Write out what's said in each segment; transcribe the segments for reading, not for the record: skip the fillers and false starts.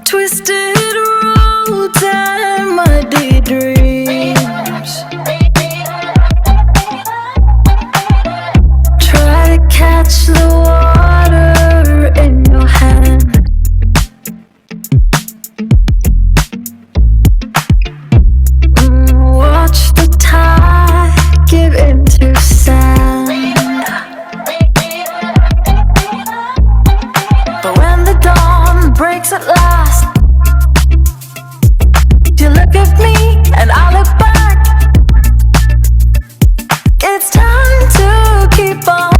Twisted roads and muddy dreams. Try to catch the water in your hand. Watch the tide give into sand. But when the dawn breaks at last, you look at me and I look back. It's time to keep on.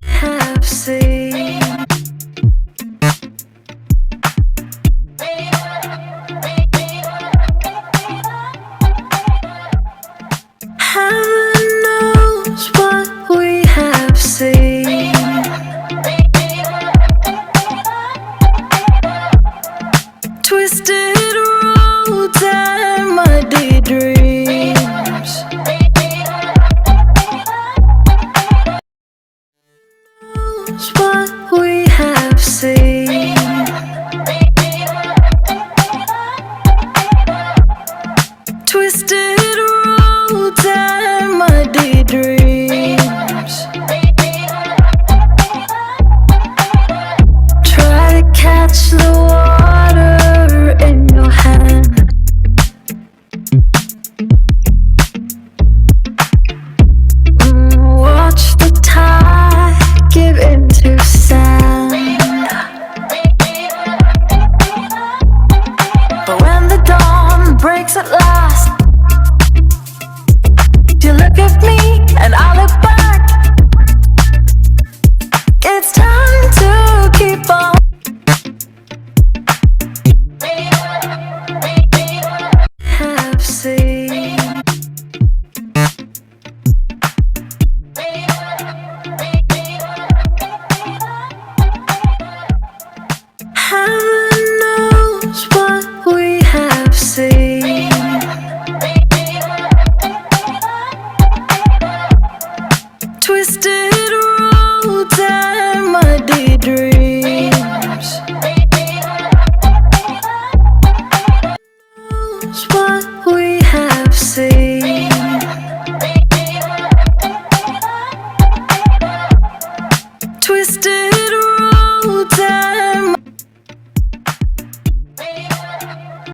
Have seen. Heaven knows what we have seen. Twisted roads and muddy dreams. Knows what we have seen. Twisted roads and muddy dreams. Try to catch the water in your hand. Watch the tide give into sand. But when the dawn breaks at last, you look at me and I look back. It's time to keep on. Have seen. Heaven knows what we have seen. Twisted roads and muddy dreams. Knows what we have seen. Twisted